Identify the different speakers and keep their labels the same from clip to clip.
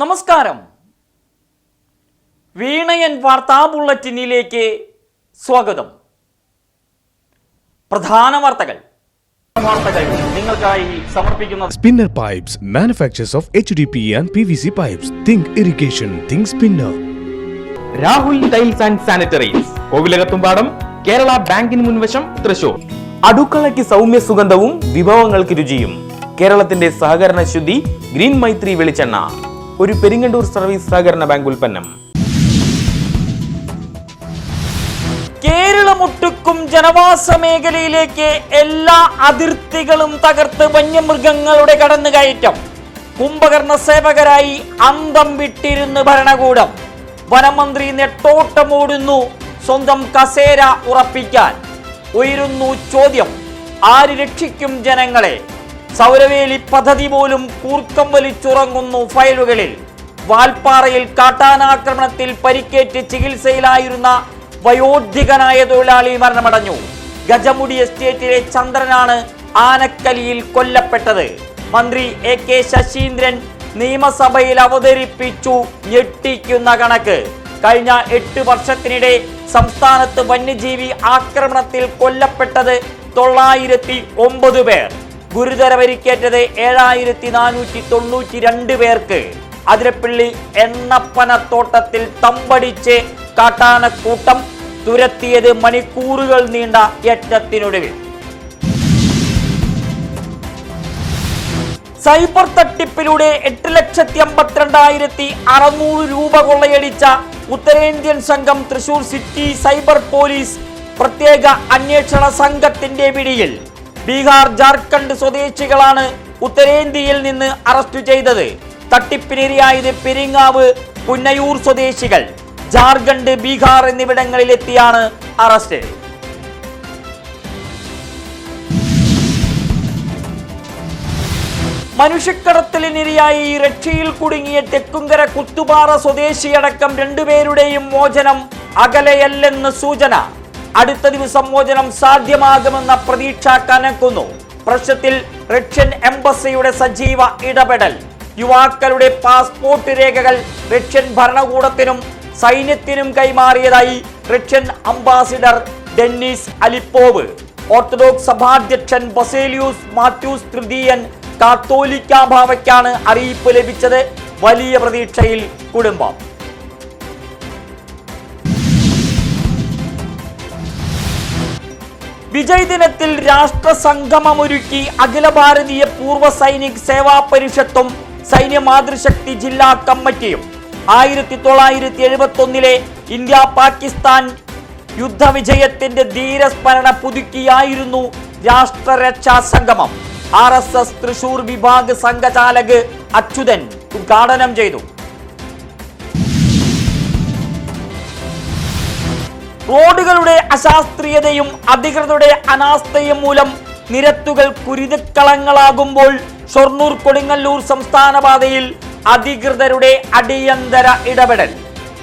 Speaker 1: നമസ്കാരം. വീണയൻ വാർത്താ ബുള്ളറ്റിനിലേക്ക് സ്വാഗതം. പ്രധാന വാർത്തകൾ നിങ്ങൾക്കായി സമർപ്പിക്കുന്നത്
Speaker 2: Spinner Pipes, manufacturers of HDPE and PVC pipes. Think irrigation, think Spinner.
Speaker 3: Rahul tiles and sanitaries, Kovilakathumpadam, Kerala ബാങ്കിന് മുൻവശം, തൃശൂർ. അടുക്കളയ്ക്ക് സൗമ്യ സുഗന്ധവും വിഭവങ്ങൾക്ക് രുചിയും. കേരളത്തിന്റെ സഹകരണ ശുദ്ധി ഗ്രീൻ മൈത്രി വെളിച്ചെണ്ണ, ഒരു പെരിങ്ങണ്ടൂർ സർവീസ് സഹകരണ ബാങ്ക് ഉൽപ്പന്നം.
Speaker 1: കേരളമൊട്ടുക്കും ജനവാസ മേഖലയിലേക്ക് എല്ലാ അതിർത്തികളും തകർത്ത് വന്യമൃഗങ്ങളുടെ കടന്നുകയറ്റം. കുംഭകർണ സേവകരായി അന്തം വിട്ടിരുന്ന് ഭരണകൂടം. വനമന്ത്രി നെട്ടോട്ടമോടുന്നു സ്വന്തം കസേര ഉറപ്പിക്കാൻ. ഉയരുന്നു ചോദ്യം, ആര് രക്ഷിക്കും ജനങ്ങളെ? സൗരവേലി പദ്ധതി പോലും കൂർക്കം വലിച്ചുറങ്ങുന്നു ഫയലുകളിൽ. വാൽപ്പാറയിൽ കാട്ടാനാക്രമണത്തിൽ പരിക്കേറ്റ് ചികിത്സയിലായിരുന്ന വയോധികനായ തൊഴിലാളി മരണമടഞ്ഞു. ഗജമുടി എസ്റ്റേറ്റിലെ ചന്ദ്രനാണ് ആനക്കലിയിൽ കൊല്ലപ്പെട്ടത്. മന്ത്രി AK ശശീന്ദ്രൻ നിയമസഭയിൽ അവതരിപ്പിച്ചു ഞെട്ടിക്കുന്ന കണക്ക്. കഴിഞ്ഞ 8 വർഷത്തിനിടെ സംസ്ഥാനത്ത് വന്യജീവി ആക്രമണത്തിൽ കൊല്ലപ്പെട്ടത് 909 പേർ. ഗുരുതര പരിക്കേറ്റത് 7492 പേർക്ക്. അതിരപ്പള്ളി എണ്ണപ്പനത്തോട്ടത്തിൽ തമ്പടിച്ച് കാട്ടാനക്കൂട്ടം തുരത്തിയത് മണിക്കൂറുകൾ നീണ്ട യജ്ഞത്തിനൊടുവിൽ. സൈബർ തട്ടിപ്പിലൂടെ 8,52,600 രൂപ കൊള്ളയടിച്ച ഉത്തരേന്ത്യൻ സംഘം തൃശൂർ സിറ്റി സൈബർ പോലീസ് പ്രത്യേക അന്വേഷണ സംഘത്തിന്റെ പിടിയിൽ. ബീഹാർ, ജാർഖണ്ഡ് സ്വദേശികളാണ് ഉത്തരേന്ത്യയിൽ നിന്ന് അറസ്റ്റ് ചെയ്തത്. തട്ടിപ്പിനിരയായത് പെരിങ്ങാവ്, പുന്നയൂർ സ്വദേശികൾ. ജാർഖണ്ഡ്, ബീഹാർ എന്നിവിടങ്ങളിലെത്തിയാണ് അറസ്റ്റ്. മനുഷ്യക്കടത്തലിനിരയായി റഷ്യയിൽ കുടുങ്ങിയ തെക്കുംകര കുത്തുപാറ സ്വദേശിയടക്കം 2 പേരുടെയും മോചനം അകലെയല്ലെന്ന് സൂചന. അടുത്ത ദിവസം മോചനം സാധ്യമാകുമെന്ന പ്രതീക്ഷ കനക്കുന്നു. പ്രശ്നത്തിൽ റഷ്യൻ എംബസിയുടെ സജീവ ഇടപെടൽ. യുവാക്കളുടെ പാസ്പോർട്ട് രേഖകൾ റഷ്യൻ ഭരണകൂടത്തിനും സൈന്യത്തിനും കൈമാറിയതായി Russian ambassador Dennis Alipov. Orthodox സഭാധ്യക്ഷൻ ബസേലിയൂസ് മാത്യൂസ് തൃതീയൻ കാത്തോലിക്ക ബാവയ്ക്കാണ് അറിയിപ്പ് ലഭിച്ചത്. വലിയ പ്രതീക്ഷയിൽ കുടുംബം. വിജയ് ദിനത്തിൽ രാഷ്ട്രസംഗമമൊരുക്കി അഖില ഭാരതീയ പൂർവ്വ സൈനിക് സേവാ പരിഷത്തും സൈന്യ മാതൃശക്തി ജില്ലാ കമ്മിറ്റിയും. 1971 ഇന്ത്യ പാകിസ്ഥാൻ യുദ്ധവിജയത്തിന്റെ ധീരസ്മരണ പുതുക്കിയായിരുന്നു രാഷ്ട്രരക്ഷാ സംഗമം. RSS തൃശൂർ വിഭാഗ് സംഘചാലക് അച്യുതൻ ഉദ്ഘാടനം ചെയ്തു. റോഡുകളുടെ അശാസ്ത്രീയതയും അധികൃതരുടെ അനാസ്ഥയും മൂലം നിരത്തുകൾ കുരുതിക്കളങ്ങളാകുമ്പോൾ ഷൊർണൂർ കൊടുങ്ങല്ലൂർ സംസ്ഥാന പാതയിൽ അധികൃതരുടെ അടിയന്തര ഇടപെടൽ.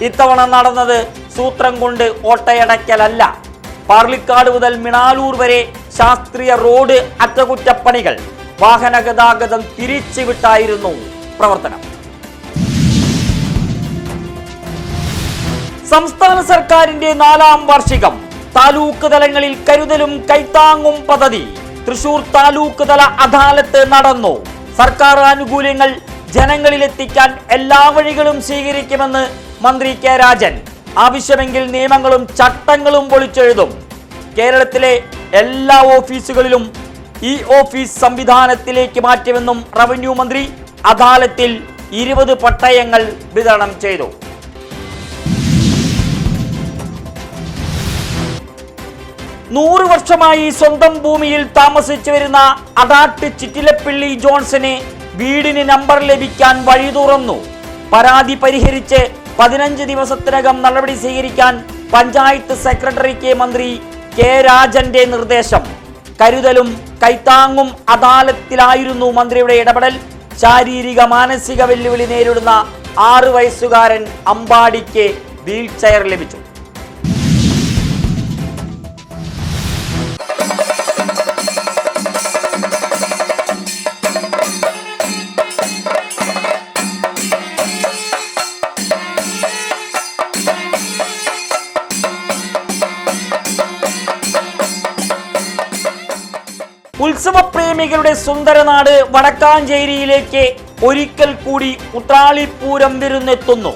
Speaker 1: ഇത്തവണ നടന്നത് സൂത്രം കൊണ്ട് ഓട്ടയടക്കലല്ല. പാർലിക്കാട് മുതൽ മിണാലൂർ വരെ ശാസ്ത്രീയ റോഡ് അറ്റകുറ്റപ്പണികൾ. വാഹന ഗതാഗതം തിരിച്ചുവിട്ടായിരുന്നു പ്രവർത്തനം. സംസ്ഥാന സർക്കാരിന്റെ 4ാം വാർഷികം. താലൂക്ക് തലങ്ങളിൽ കരുതലും കൈത്താങ്ങും പദ്ധതി. തൃശൂർ താലൂക്ക് തല അദാലത്ത് നടന്നു. സർക്കാർ ആനുകൂല്യങ്ങൾ ജനങ്ങളിലെത്തിക്കാൻ എല്ലാ വഴികളും സ്വീകരിക്കുമെന്ന് മന്ത്രി K രാജൻ. ആവശ്യമെങ്കിൽ നിയമങ്ങളും ചട്ടങ്ങളും പൊളിച്ചെഴുതും. കേരളത്തിലെ എല്ലാ ഓഫീസുകളിലും ഓഫീസ് സംവിധാനത്തിലേക്ക് മാറ്റുമെന്നും റവന്യൂ മന്ത്രി. അദാലത്തിൽ 20 പട്ടയങ്ങൾ വിതരണം ചെയ്തു. നൂറ് വർഷമായി സ്വന്തം ഭൂമിയിൽ താമസിച്ചു വരുന്ന അടാട്ട് ചിറ്റിലപ്പിള്ളി ജോൺസന് വീടിന് നമ്പർ ലഭിക്കാൻ വഴി തുറന്നു. പരാതി പരിഹരിച്ച് 15 ദിവസത്തിനകം നടപടി സ്വീകരിക്കാൻ പഞ്ചായത്ത് സെക്രട്ടറിക്ക് മന്ത്രി K രാജന്റെ നിർദ്ദേശം. കരുതലും കൈത്താങ്ങും അദാലത്തിലായിരുന്നു മന്ത്രിയുടെ ഇടപെടൽ. ശാരീരിക മാനസിക വെല്ലുവിളി നേരിടുന്ന 6 വയസ്സുകാരൻ അമ്പാടിക്ക് വീൽ ചെയർ ലഭിച്ചു. ഉത്സവപ്രേമികളുടെ സുന്ദരനാട് വടക്കാഞ്ചേരിയിലേക്ക് ഒരിക്കൽ കൂടി ഉത്രാളിപ്പൂരം വിരുന്നെത്തുന്നു.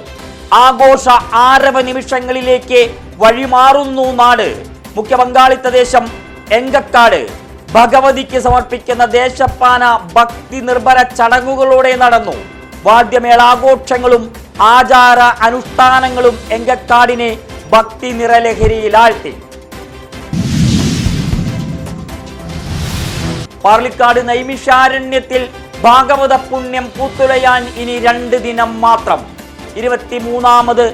Speaker 1: ആഘോഷ ആരവ നിമിഷങ്ങളിലേക്ക് വഴിമാറുന്നു നാട്. മുഖ്യ പങ്കാളിത്ത ദേശം എങ്കക്കാട് ഭഗവതിക്ക് സമർപ്പിക്കുന്ന ദേശപ്പാന ഭക്തി നിർഭര ചടങ്ങുകളോടെ നടന്നു. വാദ്യമേളാഘോഷങ്ങളും ആചാര അനുഷ്ഠാനങ്ങളും എങ്കക്കാടിനെ ഭക്തി നിറലഹരിയിലാഴ്ത്തി. പാർലിക്കാട് നൈമിഷാരണ്യത്തിൽ ഭാഗവത പുണ്യം പൂത്തുലയാൻ ഇനി 2 ദിനം മാത്രം. 23ാമത്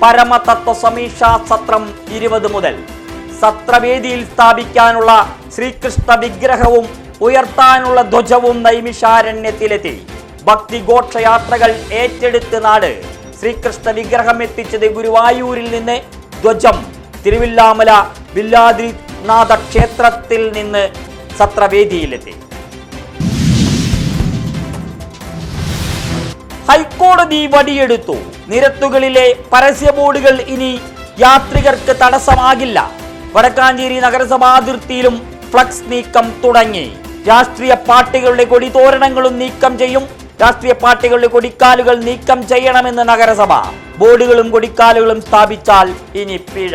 Speaker 1: പരമതത്വ സമീക്ഷാ സത്രം 20 മുതൽ. സത്രവേദിയിൽ സ്ഥാപിക്കാനുള്ള ശ്രീകൃഷ്ണ വിഗ്രഹവും ഉയർത്താനുള്ള ധ്വജവും നൈമിഷാരണ്യത്തിലെത്തി. ഭക്തിഘോഷയാത്രകൾ ഏറ്റെടുത്ത് നാട്. ശ്രീകൃഷ്ണ വിഗ്രഹം എത്തിച്ചത് ഗുരുവായൂരിൽ നിന്ന്, ധ്വജം തിരുവില്ലാമല വില്ലാദ്രിനാഥ ക്ഷേത്രത്തിൽ നിന്ന് സത്രവേദിയിലെത്തി. ഹൈക്കോടതി വടിയെടുത്തു. നിരത്തുകളിലെ പരസ്യ ബോർഡുകൾ ഇനി യാത്രികർക്ക് തടസ്സമാകില്ല. വടക്കാഞ്ചേരി നഗരസഭാ അതിർത്തിയിലും ഫ്ലക്സ് നീക്കം തുടങ്ങി. രാഷ്ട്രീയ പാർട്ടികളുടെ കൊടിതോരണങ്ങളും നീക്കം ചെയ്യും. രാഷ്ട്രീയ പാർട്ടികളുടെ കൊടിക്കാലുകൾ നീക്കം ചെയ്യണമെന്ന് നഗരസഭ. ബോർഡുകളും കൊടിക്കാലുകളും സ്ഥാപിച്ചാൽ ഇനി പിഴ.